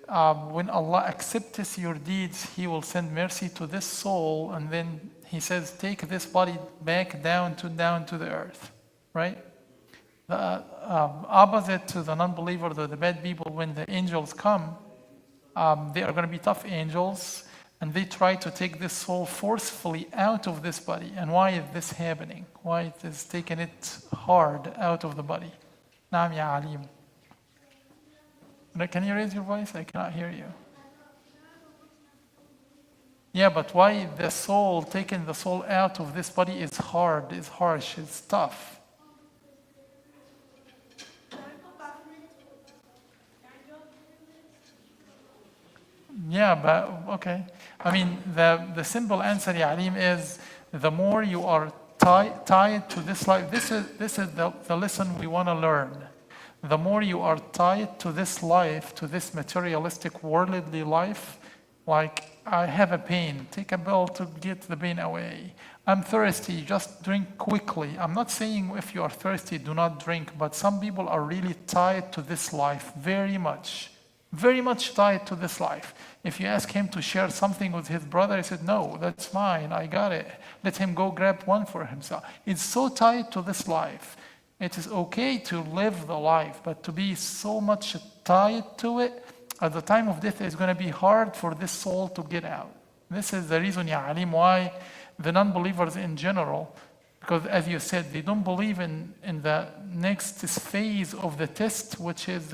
when Allah accepts your deeds, He will send mercy to this soul, and then He says, take this body back down to the earth, right? The opposite to the non-believers or the bad people, when the angels come, they are going to be tough angels, and they try to take this soul forcefully out of this body. And why is this happening? Why it is taking it hard out of the body? Naam ya alim. Can you raise your voice? I cannot hear you. Yeah, but why the soul, taking the soul out of this body is hard, is harsh, is tough. Yeah, but okay. I mean, the simple answer, Ya Alim, is the more you are tied to this life, this is the lesson we want to learn. The more you are tied to this life, to this materialistic, worldly life, like, I have a pain, take a pill to get the pain away. I'm thirsty, just drink quickly. I'm not saying if you are thirsty, do not drink, but some people are really tied to this life very much tied to this life. If you ask him to share something with his brother, he said, no, that's mine, I got it. Let him go grab one for himself. It's so tied to this life. It is okay to live the life, but to be so much tied to it, at the time of death, it's going to be hard for this soul to get out. This is the reason, Ya Alim, why the non-believers in general, because as you said, they don't believe in the next phase of the test, which is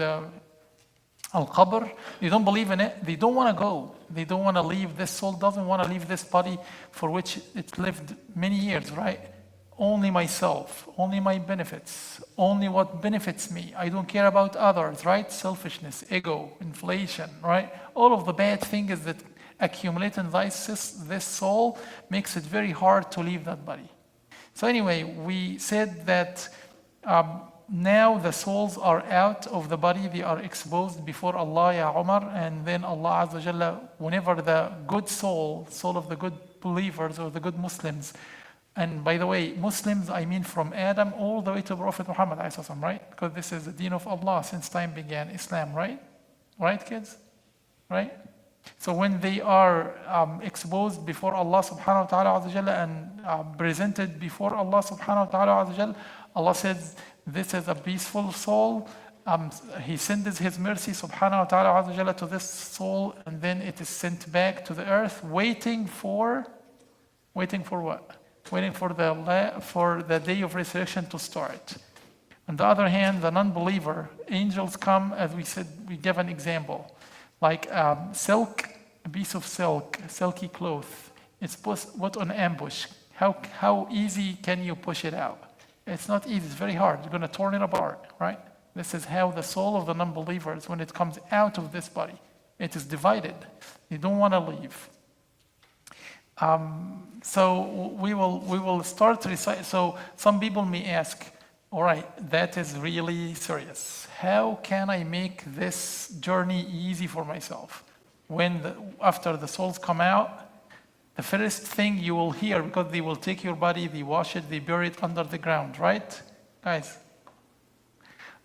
Al-Qabr. They don't believe in it. They don't want to go. They don't want to leave. This soul doesn't want to leave this body for which it lived many years, right? Only myself, only my benefits, only what benefits me. I don't care about others, right? Selfishness, ego, inflation, right? All of the bad things that accumulate in this soul makes it very hard to leave that body. So anyway, we said that now the souls are out of the body, they are exposed before Allah, Ya Umar, and then Allah Azza wa Jalla, whenever the good soul of the good believers or the good Muslims, and by the way, Muslims, I mean from Adam all the way to Prophet Muhammad, right? Because this is the deen of Allah since time began, Islam, right? Right, kids? Right? So when they are exposed before Allah subhanahu wa ta'ala Azza wa Jalla and presented before Allah subhanahu wa ta'ala Azza wa Jalla, Allah says, this is a peaceful soul. He sends His mercy subhanahu wa ta'ala Azza wa Jalla to this soul, and then it is sent back to the earth, waiting for what? Waiting for the day of resurrection to start. On the other hand, the non-believer, angels come, as we said, we gave an example, like silk, a piece of silk, silky cloth. It's put on ambush. How easy can you push it out? It's not easy, it's very hard. You're going to torn it apart, right? This is how the soul of the non-believers, when it comes out of this body, it is divided. They don't want to leave. So we will start to recite. So some people may ask, all right, that is really serious. How can I make this journey easy for myself? After the souls come out, the first thing you will hear, because they will take your body, they wash it, they bury it under the ground, right? Guys,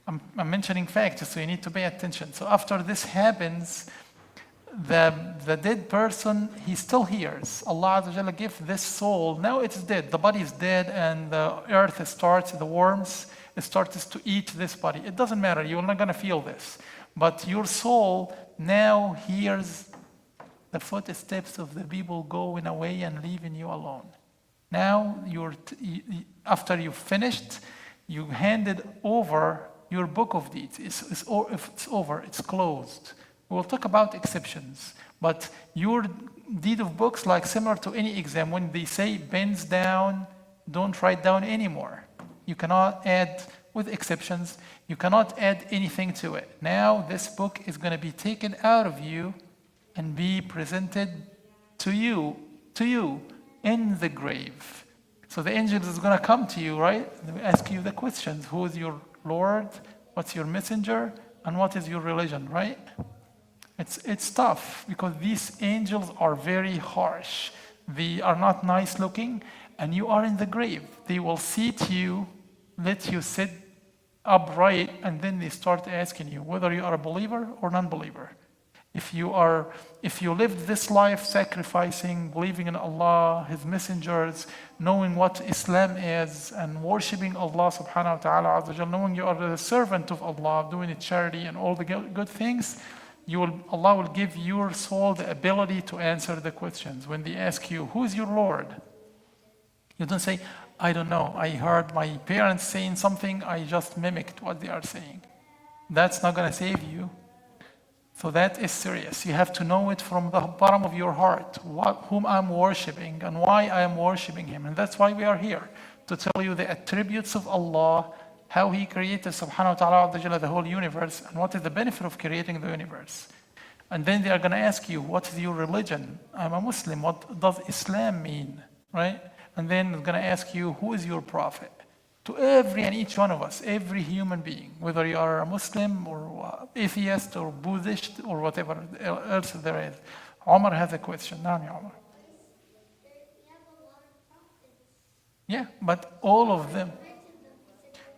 I'm mentioning facts, so you need to pay attention. So after this happens, the dead person, he still hears. Allah Azza wa Jalla gives this soul, now it's dead, the body is dead, and the earth starts, the worms, it starts to eat this body. It doesn't matter, you're not going to feel this. But your soul now hears the footsteps of the people going away and leaving you alone. Now, after you've finished, you handed over your book of deeds. It's over, it's closed. We'll talk about exceptions, but your deed of books, like similar to any exam, when they say pens down, don't write down anymore. You cannot add, with exceptions, you cannot add anything to it. Now this book is going to be taken out of you and be presented to you in the grave. So the angel is going to come to you, right? They ask you the questions. Who is your Lord? What's your messenger? And what is your religion, right? It's tough because these angels are very harsh. They are not nice looking, and you are in the grave. They will seat you, let you sit upright, and then they start asking you whether you are a believer or non-believer. If you lived this life sacrificing, believing in Allah, His messengers, knowing what Islam is, and worshiping Allah subhanahu wa ta'ala azza wa jal, knowing you are the servant of Allah, doing it charity and all the good things, Allah will give your soul the ability to answer the questions. When they ask you, who is your Lord? You don't say, I don't know. I heard my parents saying something, I just mimicked what they are saying. That's not going to save you. So that is serious. You have to know it from the bottom of your heart, whom I'm worshiping and why I am worshiping Him. And that's why we are here, to tell you the attributes of Allah, how He created subhanahu wa ta'ala the whole universe, and what is the benefit of creating the universe. And then they are going to ask you, what is your religion? I'm a Muslim. What does Islam mean? Right? And then they're going to ask you, who is your prophet? To every and each one of us, every human being, whether you are a Muslim or atheist or Buddhist or whatever else there is. Omar has a question. Naam, ya Omar. Yeah, but all of them.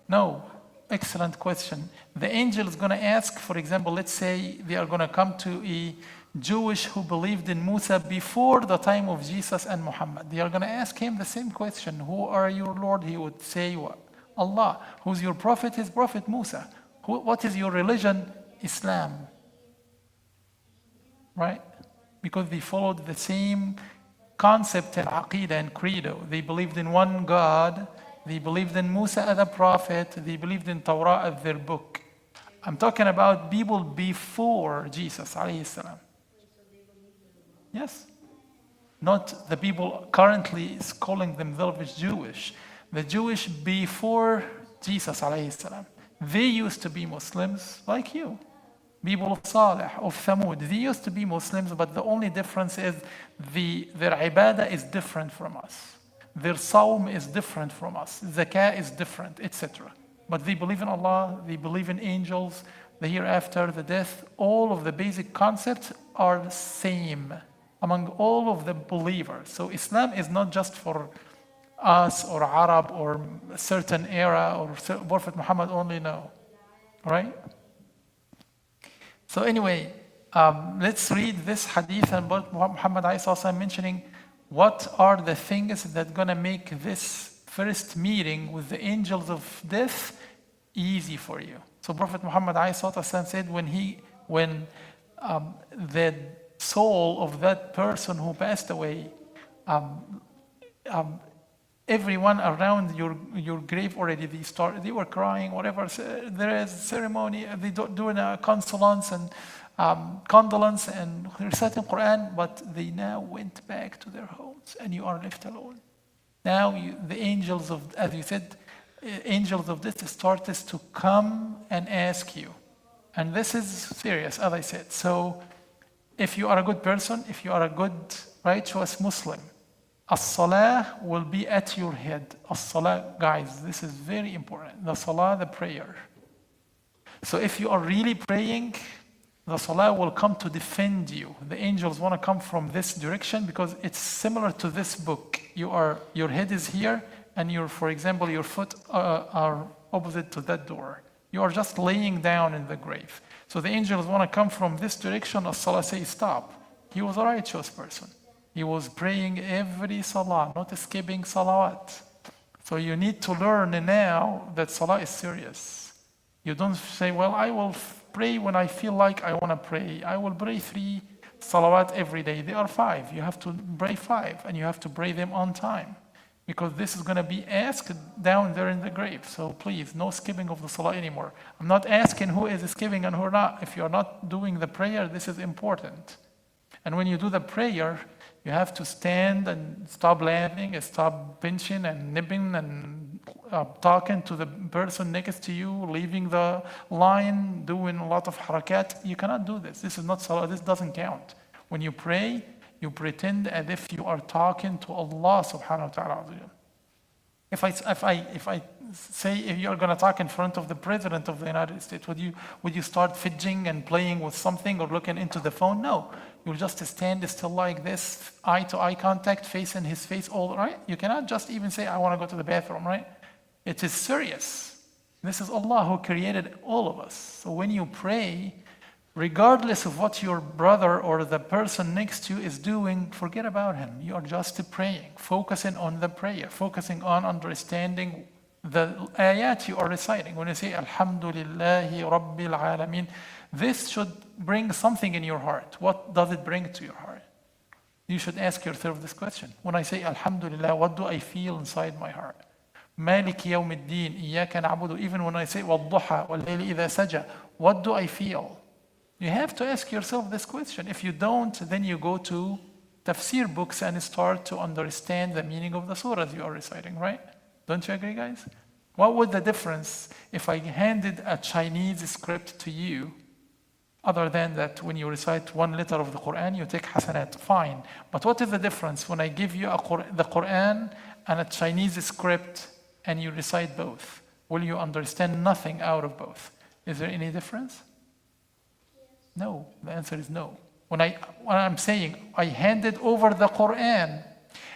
No, excellent question. The angel is going to ask, for example, let's say they are going to come to a Jewish who believed in Musa before the time of Jesus and Muhammad. They are going to ask him the same question. Who are your Lord? He would say what? Allah. Who's your prophet? His prophet Musa. What is your religion? Islam. Right? Because they followed the same concept in Aqidah and Credo. They believed in one God. They believed in Musa as a prophet. They believed in Torah as their book. I'm talking about people before Jesus alayhi salam. Yes. Not the people currently is calling themselves Jewish. The Jewish before Jesus alayhi salam. They used to be Muslims like you. People of Salih, of Thamud. They used to be Muslims, but the only difference is their ibadah is different from us. Their sawm is different from us. Zakah is different, etc. But they believe in Allah, they believe in angels, the hereafter, the death. All of the basic concepts are the same among all of the believers. So Islam is not just for us or Arab or a certain era or Prophet Muhammad only, no. All right? So anyway, let's read this hadith about Muhammad mentioning what are the things that are going to make this first meeting with the angels of death easy for you. So Prophet Muhammad said when the soul of that person who passed away, everyone around your grave already, they were crying, whatever, there is ceremony, they doing a condolence and reciting Quran, but they now went back to their homes and you are left alone. Now the angels of, as you said, angels of death started to come and ask you. And this is serious, as I said. So if you are a good person, if you are a good, righteous Muslim, as-salah will be at your head. As-salah, guys, this is very important. The salah, the prayer. So if you are really praying, the salah will come to defend you. The angels want to come from this direction because it's similar to this book. Your head is here and for example, your foot are opposite to that door. You are just laying down in the grave. So the angels want to come from this direction. As-salah say, stop. He was a righteous person. He was praying every salah, not skipping salawat. So you need to learn now that salah is serious. You don't say, well, I will pray when I feel like I want to pray. I will pray 3 salawat every day. They are 5. You have to pray 5 and you have to pray them on time because this is going to be asked down there in the grave. So please, no skipping of the salah anymore. I'm not asking who is skipping and who not. If you're not doing the prayer, this is important. And when you do the prayer, you have to stand and stop laughing, stop pinching and nibbing and talking to the person next to you, leaving the line, doing a lot of harakat. You cannot do this. This is not salah. This doesn't count. When you pray, you pretend as if you are talking to Allah subhanahu wa ta'ala. If I say if you're going to talk in front of the President of the United States, would you start fidgeting and playing with something or looking into the phone? No. You'll just stand still like this, eye to eye contact, face in his face, all right? You cannot just even say, I want to go to the bathroom, right? It is serious. This is Allah who created all of us. So when you pray, regardless of what your brother or the person next to you is doing, forget about him. You are just praying, focusing on the prayer, focusing on understanding the ayat you are reciting. When you say, Alhamdulillahi Rabbil Alameen, this should bring something in your heart. What does it bring to your heart? You should ask yourself this question. When I say Alhamdulillah, what do I feel inside my heart? Maliki yawmiddin, iyyaka na'budu. Even when I say Wadduha, wal-layli idha saja, what do I feel? You have to ask yourself this question. If you don't, then you go to tafsir books and start to understand the meaning of the surahs you are reciting, right? Don't you agree, guys? What would the difference if I handed a Chinese script to you, other than that when you recite one letter of the Quran, you take hasanat? Fine. But what is the difference when I give you the Quran and a Chinese script and you recite both? Will you understand nothing out of both? Is there any difference? No. The answer is no. When I'm saying I handed over the Quran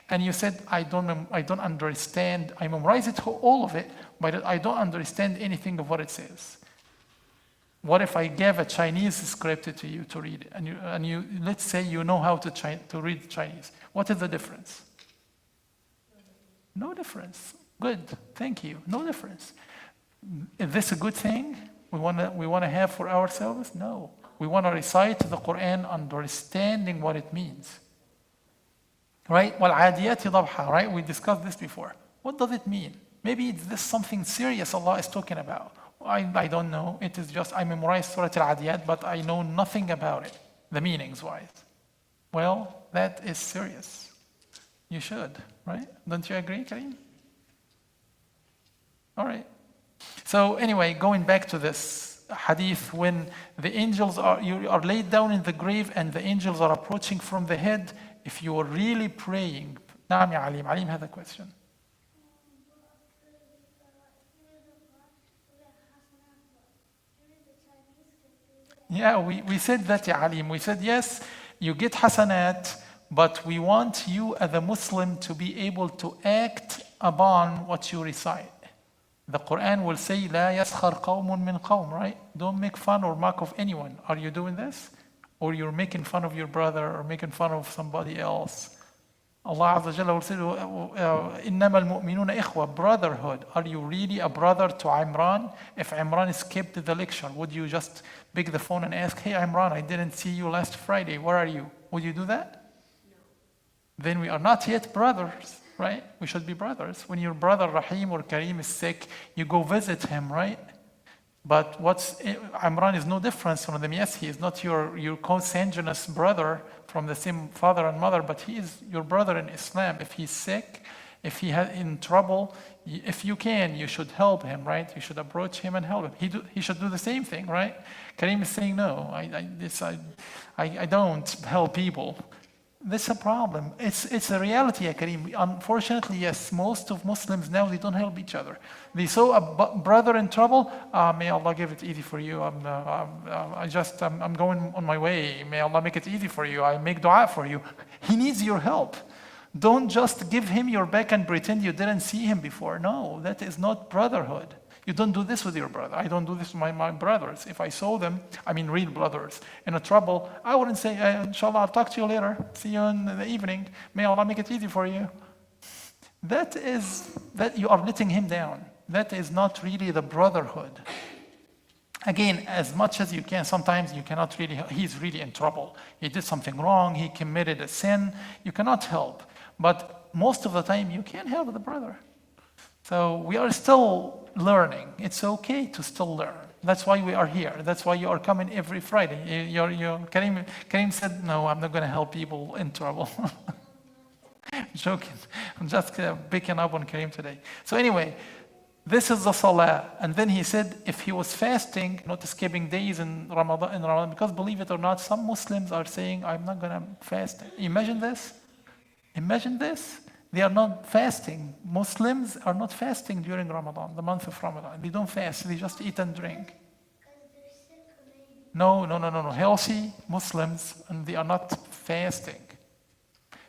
and you said, I don't understand, I memorized it, all of it, but I don't understand anything of what it says. What if I gave a Chinese script to you to read it, and you let's say you know how to read Chinese? What is the difference? No difference. Good, thank you. No difference. Is this a good thing we want to have for ourselves? No. We want to recite the Quran understanding what it means. Right? وَالْعَادِيَاتِ ضَبْحًا, right? We discussed this before. What does it mean? Maybe it's this something serious Allah is talking about. I don't know. It is just I memorized Surah Al-Adiyat, but I know nothing about it, the meanings-wise. Well, that is serious. You should, right? Don't you agree, Kareem? All right. So anyway, going back to this hadith, when the angels you are laid down in the grave and the angels are approaching from the head, if you are really praying, نعم يا عليم, عليم had a question. Yeah, we said that, Ya Alim. We said, yes, you get hasanat, but we want you as a Muslim to be able to act upon what you recite. The Quran will say, لا يسخر قوم من قوم, right? Don't make fun or mock of anyone. Are you doing this? Or you're making fun of your brother or making fun of somebody else? Allah Azza wa Jalla will say, إِنَّمَا الْمُؤْمِنُونَ إِخْوَةً, brotherhood. Are you really a brother to Imran? If Imran skipped the lecture, would you just pick the phone and ask, hey Imran, I didn't see you last Friday, where are you? Would you do that? No. Then we are not yet brothers, right? We should be brothers. When your brother Rahim or Kareem is sick, you go visit him, right? But Imran is no different from them. Yes, he is not your consanguineous brother from the same father and mother, but he is your brother in Islam. If he's sick, if he is in trouble, if you can, you should help him, right? You should approach him and help him. He should do the same thing, right? Kareem is saying, no, I don't help people. That's a problem. It's a reality, Kareem. Unfortunately, yes, most of Muslims now, they don't help each other. They saw a brother in trouble. May Allah give it easy for you. I'm going on my way. May Allah make it easy for you. I make dua for you. He needs your help. Don't just give him your back and pretend you didn't see him before. No, that is not brotherhood. You don't do this with your brother. I don't do this with my brothers. If I saw them, real brothers, in a trouble, I wouldn't say, inshallah, I'll talk to you later. See you in the evening. May Allah make it easy for you. That you are letting him down. That is not really the brotherhood. Again, as much as you can, sometimes you cannot really, he's really in trouble. He did something wrong. He committed a sin. You cannot help. But most of the time, you can help the brother. So we are still learning. It's okay to still learn. That's why we are here. That's why you are coming every Friday. Kareem said, no, I'm not going to help people in trouble. I'm joking. I'm just picking up on Kareem today. So anyway, this is the salah. And then he said, if he was fasting, not skipping days in Ramadan, because believe it or not, some Muslims are saying, I'm not going to fast. Imagine this. Imagine this. They are not fasting. Muslims are not fasting during Ramadan, the month of Ramadan. They don't fast. They just eat and drink. No. Healthy Muslims, and they are not fasting.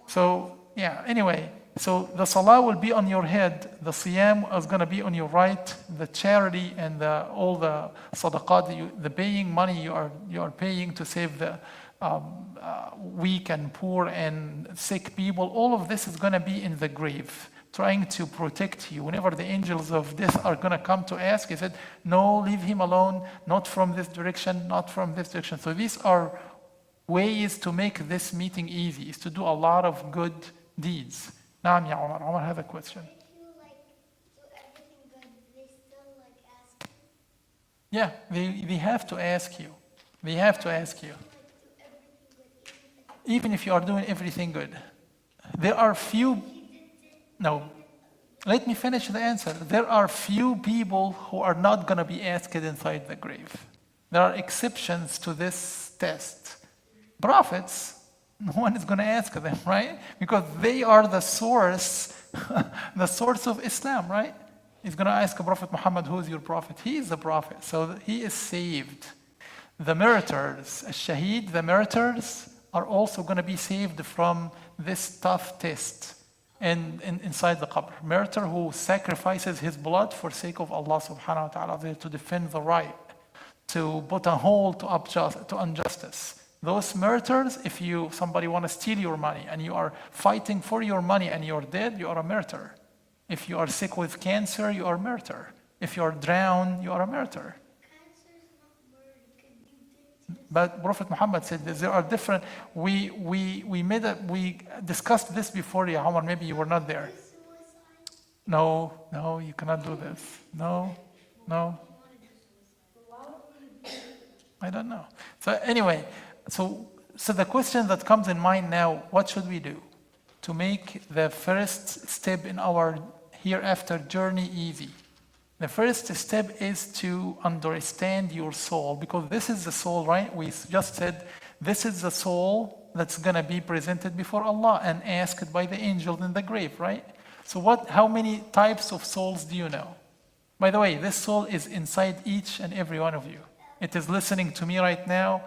So, yeah, anyway, So the salah will be on your head, the siyam is going to be on your right, the charity and all the sadaqat, the paying money you are paying to save the weak and poor and sick people, all of this is going to be in the grave, trying to protect you. Whenever the angels of death are going to come to ask, he said, no, leave him alone, not from this direction, not from this direction. So these are ways to make this meeting easy, is to do a lot of good deeds. Naam ya Omar. Omar have a question. If you do everything good, they still ask you? Yeah, they have to ask you. They have to ask you. Do everything good, Even if you are doing everything good. There are few, no, let me finish the answer. There are few people who are not going to be asked inside the grave. There are exceptions to this test. Prophets, no one is going to ask them, right? Because they are the source, the source of Islam, right? He's going to ask Prophet Muhammad, who is your prophet? He is the prophet, so he is saved. The martyrs, shaheed, the martyrs are also going to be saved from this tough test inside the qabr. Martyr who sacrifices his blood for sake of Allah subhanahu wa ta'ala to defend the right, to put a halt to injustice. Those martyrs, if somebody want to steal your money and you are fighting for your money and you're dead, you are a martyr. If you are sick with cancer, you are a martyr. If you are drowned, you are a martyr. Cancer is not word. It could be dangerous. But Prophet Muhammad said that there are different. We discussed this before, ya Umar. Maybe you were not there. Suicide. No, you cannot do this. No. I don't know. So anyway, so the question that comes in mind now: what should we do to make the first step in our hereafter journey easy? The first step is to understand your soul, because this is the soul, right? We just said this is the soul that's going to be presented before Allah and asked by the angels in the grave, right? So how many types of souls do you know? By the way, this soul is inside each and every one of you. It is listening to me right now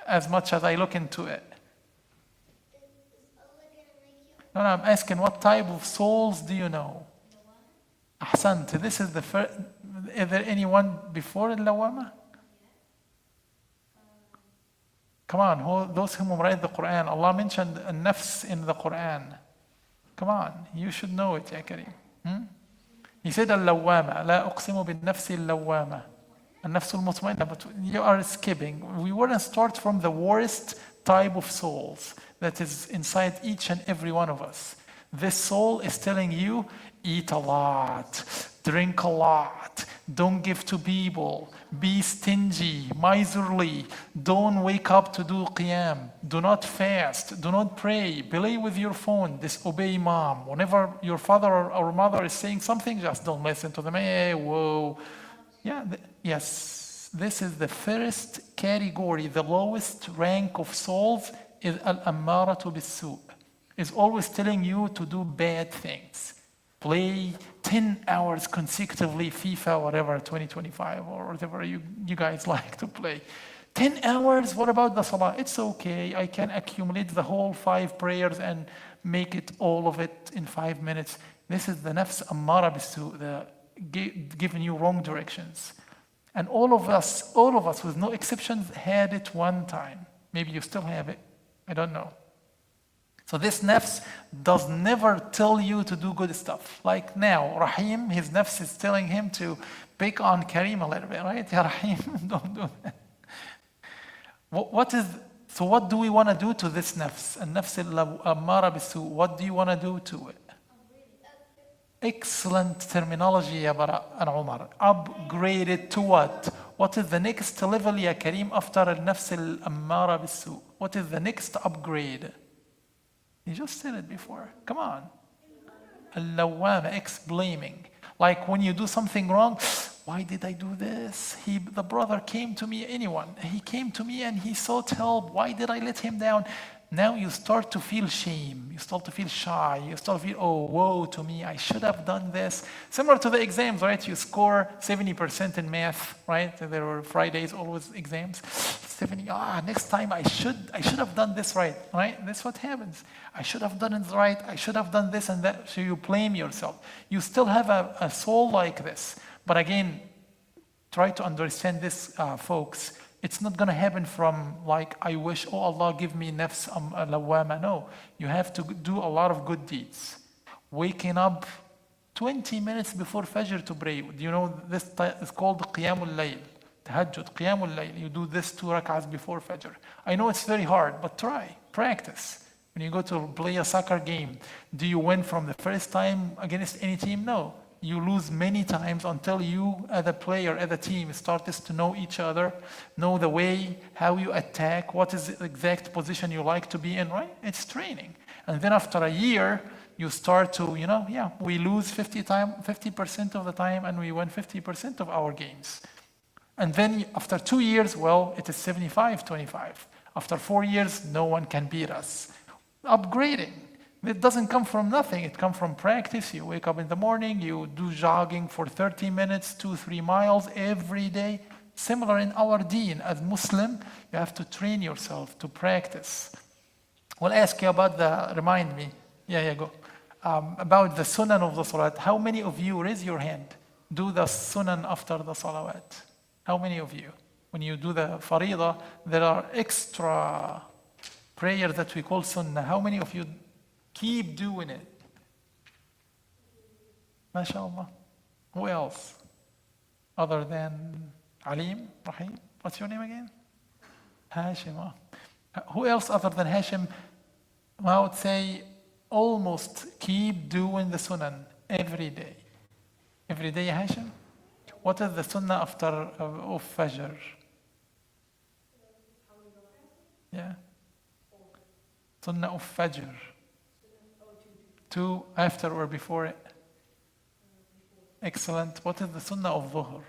as much as I look into it. Is Allah gonna make you? No, I'm asking, what type of souls do you know? Ahsant, this is the first. Is there anyone before al-lawama? Come on, those who memorize the Quran, Allah mentioned a nafs in the Quran. Come on, you should know it, ya Kareem. He said al-lawama, la uqsimu bin nafsi al-lawama. Al-nafs al-mutmainna, but you are skipping. We want to start from the worst type of souls that is inside each and every one of us. This soul is telling you, eat a lot, drink a lot, don't give to people, be stingy, miserly, don't wake up to do qiyam, do not fast, do not pray, play with your phone, disobey mom. Whenever your father or mother is saying something, just don't listen to them. Hey, whoa. Yeah, yes, this is the first category. The lowest rank of souls is al-ammaratu bis-su'. Is always telling you to do bad things. Play 10 hours consecutively FIFA, whatever, 2025, or whatever you guys like to play. 10 hours, what about the salah? It's okay, I can accumulate the whole 5 prayers and make it all of it in 5 minutes. This is the nafs ammara bisu, giving you wrong directions. And all of us with no exceptions had it one time. Maybe you still have it, I don't know. So this nafs does never tell you to do good stuff. Like now, Rahim, his nafs is telling him to pick on Kareem a little bit, right? Ya Rahim, don't do that. So what do we want to do to this nafs? And nafs al-ammara bisu, what do you want to do to it? Excellent terminology, ya Bara and Umar. Upgrade it to what? What is the next level, ya Kareem, after al-nafs al-ammara bisu? What is the next upgrade? You just said it before. Come on. Al-lawwama, ex-blaming. Like when you do something wrong, why did I do this? The brother came to me, anyone. He came to me and he sought help. Why did I let him down? Now you start to feel shame, you start to feel shy, you start to feel, oh, woe to me, I should have done this. Similar to the exams, right? You score 70% in math, right? There were Fridays, always exams. 70, next time I should have done this right? That's what happens. I should have done it right, I should have done this and that. So you blame yourself. You still have a soul like this. But again, try to understand this, folks. It's not going to happen from like, I wish, oh Allah, give me nafs lawama. No, you have to do a lot of good deeds. Waking up 20 minutes before Fajr to pray. Do you know this is called Qiyamul Layl? Tahajjud, Qiyamul Layl. You do this 2 rak'ahs before Fajr. I know it's very hard, but try, practice. When you go to play a soccer game, do you win from the first time against any team? No. You lose many times until you, as a player, as a team, start to know each other, know the way, how you attack, what is the exact position you like to be in, right? It's training. And then after a year, you start to, we lose 50% of the time and we win 50% of our games. And then after 2 years, well, it is 75-25. After 4 years, no one can beat us. Upgrading. It doesn't come from nothing. It comes from practice. You wake up in the morning, you do jogging for 30 minutes, 2-3 miles every day. Similar in our deen. As Muslim, you have to train yourself to practice. We'll ask you about remind me. Yeah, go. About the sunan of the salat. How many of you, raise your hand, do the sunan after the salawat? How many of you? When you do the faridah, there are extra prayers that we call sunnah. How many of you keep doing it? MashaAllah. Who else? Other than Alim, Rahim? What's your name again? Hashim. Who else other than Hashim? I would say almost keep doing the sunan every day. Every day, Hashim? What is the sunnah after of Fajr? Yeah. Sunnah of Fajr. 2 after or before it? Excellent. What is the sunnah of Dhuhr?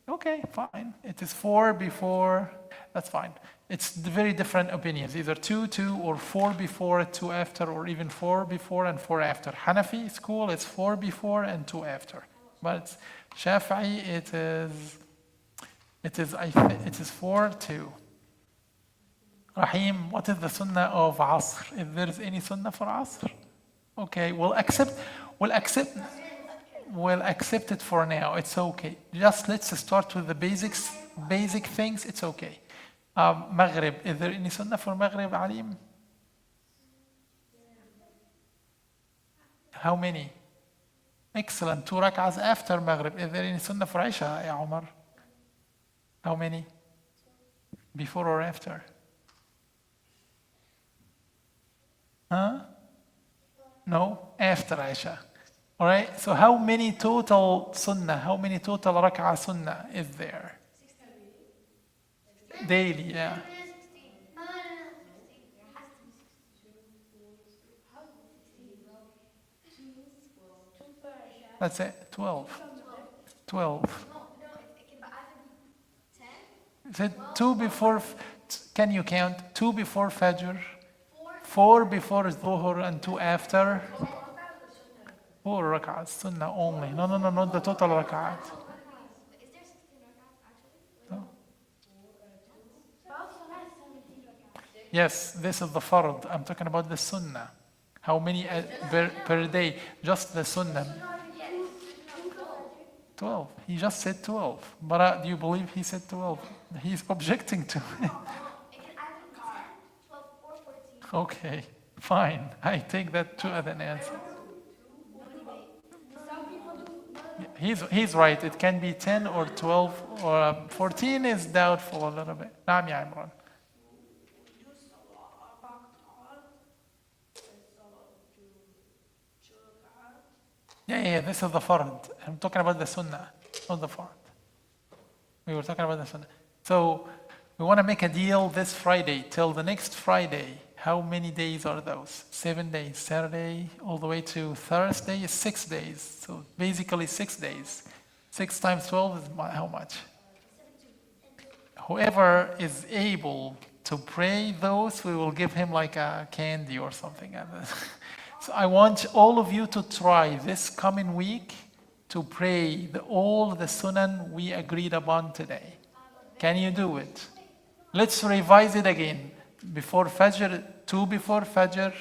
Okay, fine. It is 4 before. That's fine. It's very different opinions. Either 2 or 4 before, 2 after, or even 4 before and 4 after. Hanafi school, it's 4 before and 2 after. But Shafi'i, it is 4, 2. Rahim, what is the sunnah of Asr? If there is any sunnah for Asr? Okay, we'll accept it for now. It's okay. Just let's start with the basic things. It's okay. Maghrib, is there any sunnah for Maghrib, Alim? How many? Excellent. 2 rak'ahs after Maghrib. Is there any sunnah for Isha, ya Umar? How many? Before or after? Huh? No, after Isha. All right, so how many total sunnah, how many total rak'ah sunnah is there? Daily, yeah. That's it, 12. 12. Is it 2 before, can you count? 2 before Fajr, 4 before Dhuhr, and 2 after? 4 rak'ahs, sunnah only. No, not the total rak'ahs. No. Yes, this is the fard. I'm talking about the sunnah. How many per day? Just the sunnah. 12. He just said 12. But do you believe he said 12? He's objecting to it. Okay, fine. I take that too as an answer. He's right. It can be 10 or 12 or 14 is doubtful a little bit. نعم يا عمران. Yeah, this is the fard. I'm talking about the sunnah, not the fard. We were talking about the sunnah. So we want to make a deal this Friday till the next Friday. How many days are those? 7 days. Saturday all the way to Thursday is 6 days. So basically 6 days. 6 times 12 is how much? Whoever is able to pray those, we will give him like a candy or something. So I want all of you to try this coming week to pray all the sunan we agreed upon today. Can you do it? Let's revise it again. Before Fajr, 2 before Fajr,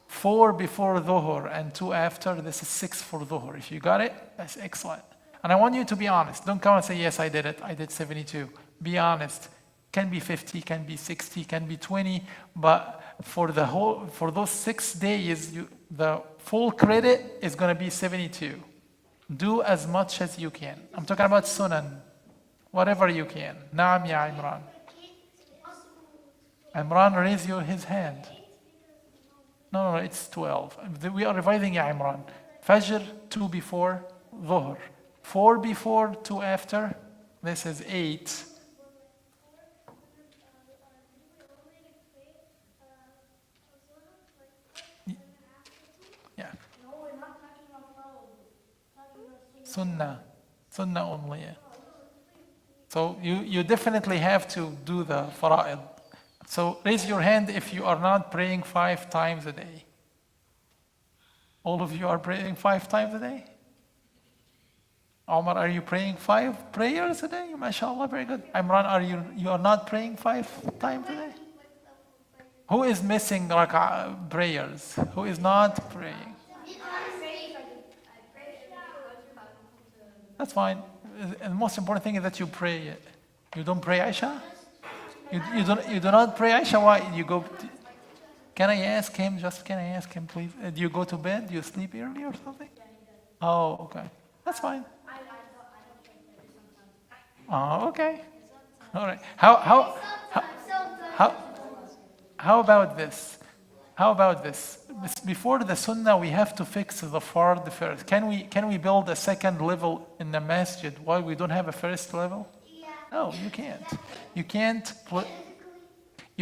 4 before Dhuhr, and 2 after. This is 6 for Dhuhr. If you got it, that's excellent. And I want you to be honest. Don't come and say, yes, I did it. I did 72. Be honest. Can be 50, can be 60, can be 20. But for those 6 days, the full credit is going to be 72. Do as much as you can. I'm talking about sunan. Whatever you can. Naam ya Imran. Imran, raise his hand. No, it's 12. We are revising ya Imran. Fajr, 2 before Dhuhr. 4 before, 2 after. This is 8. Yeah. Sunnah only. Yeah. So you definitely have to do the fara'id. So raise your hand if you are not praying 5 times a day. All of you are praying 5 times a day? Omar, are you praying 5 prayers a day? MashaAllah, very good. Imran, you are not praying 5 times a day? Who is missing prayers? Who is not praying? That's fine. And the most important thing is that you pray it. You don't pray Aisha? You do not pray Aisha? Why? You go... Can I ask him, please? Do you go to bed? Do you sleep early or something? Oh, okay. That's fine. Oh, okay. All right. How about this? Before the sunnah, we have to fix the fard first. Can we build a second level in the masjid while we don't have a first level? No, you can't. You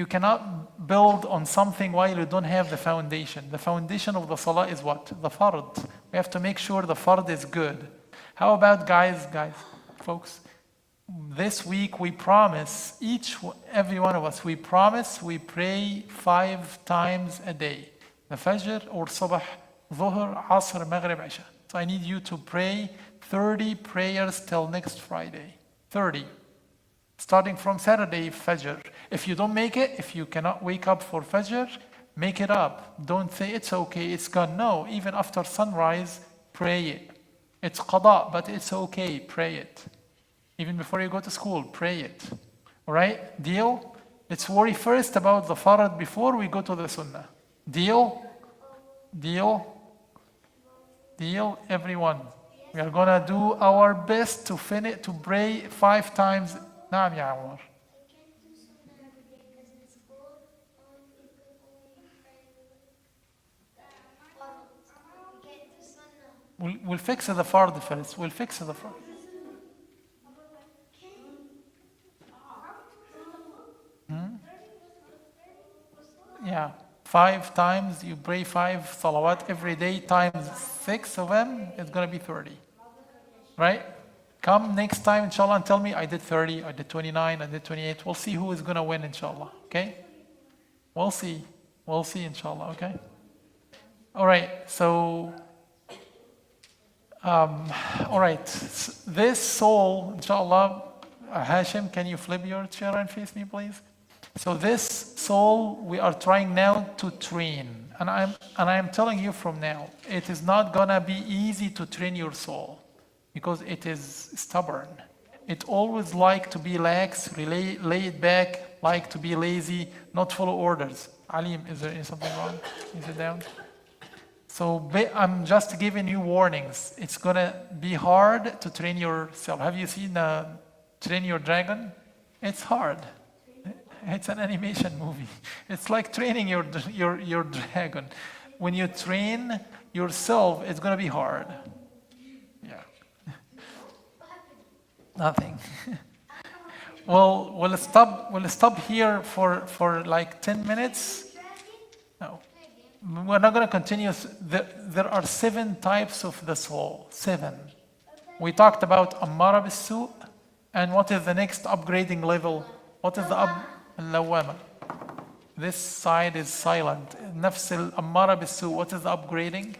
cannot build on something while you don't have the foundation. The foundation of the salah is what? The fard. We have to make sure the fard is good. How about guys, folks? This week we promise, every one of us, we promise we pray 5 times a day. The Fajr or Subh, Dhuhr, Asr, Maghrib, Isha. So I need you to pray 30 prayers till next Friday. 30. Starting from Saturday, Fajr. If you don't make it, if you cannot wake up for Fajr, make it up. Don't say it's okay, it's gone. No, even after sunrise, pray it. It's qada, but it's okay, pray it. Even before you go to school, pray it. All right? Deal? Let's worry first about the farad before we go to the sunnah. Deal? Everyone. We are going to do our best to pray 5 times. Naam ya Umar. We'll fix the fard first. We'll fix the fard. Yeah, 5 times, you pray 5 salawat every day times 6 of them, it's going to be 30. Right? Come next time, inshallah, and tell me, I did 30, I did 29, I did 28. We'll see who is going to win, inshallah. Okay? We'll see, inshallah. Okay? All right, so, all right. This soul, inshallah, Hashim, can you flip your chair and face me, please? So this soul, we are trying now to train. And I'm telling you from now, it is not gonna be easy to train your soul because it is stubborn. It always like to be lax, laid back, like to be lazy, not follow orders. Alim, is there something wrong? Is it down? So I'm just giving you warnings. It's gonna be hard to train yourself. Have you seen Train Your Dragon? It's hard. It's an animation movie. It's like training your dragon. When you train yourself, it's going to be hard. Yeah. Nothing. Well, we'll stop here for like 10 minutes. No. We're not going to continue. There are 7 types of the soul. 7. We talked about Ammara bis-Su', and what is the next upgrading level? What is the اللوامة. This side is silent. نفس الأمارة بالسوء. What is upgrading?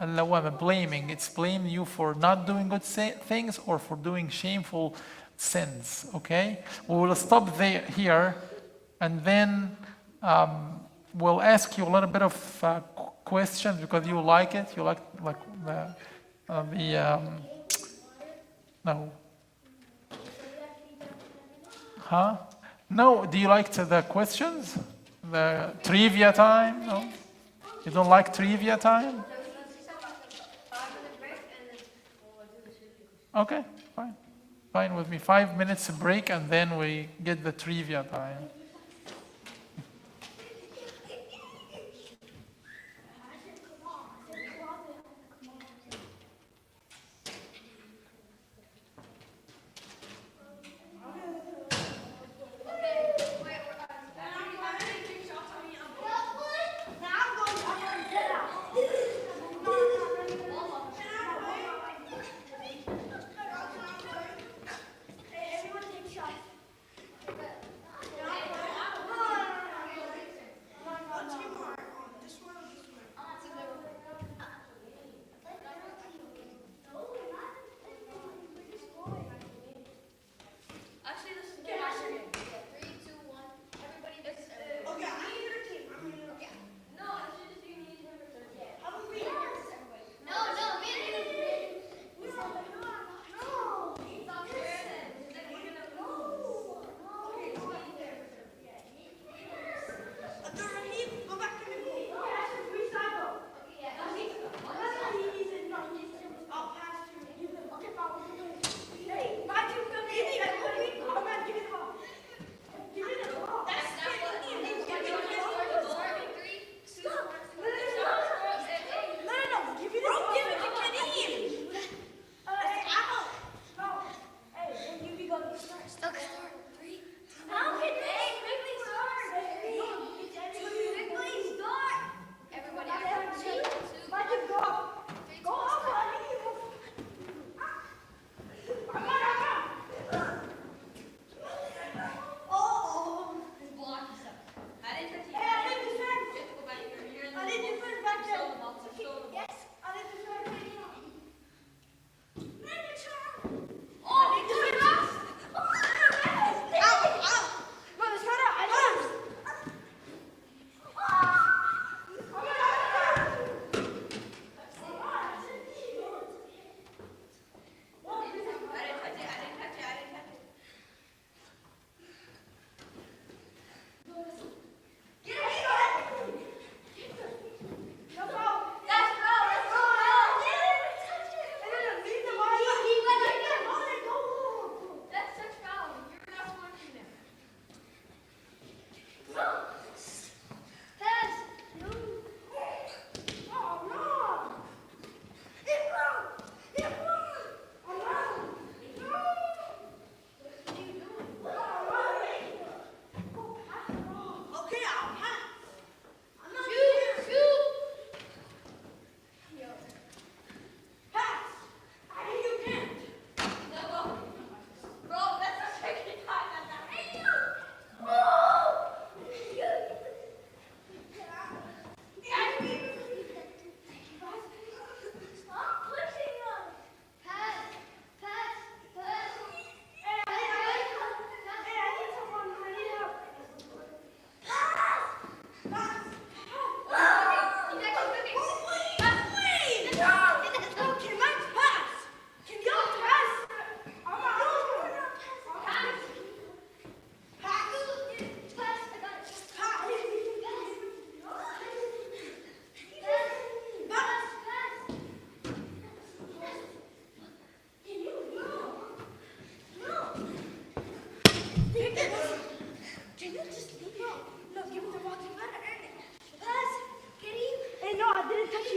اللوامة. Blaming. It's blaming you for not doing good things or for doing shameful sins. Okay? We will stop here, and then we'll ask you a little bit of questions because you like it. You like no. Huh? No. Do you like the questions? The trivia time? No? You don't like trivia time? Okay, fine. Fine with me. 5 minutes break and then we get the trivia time.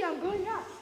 I'm going up.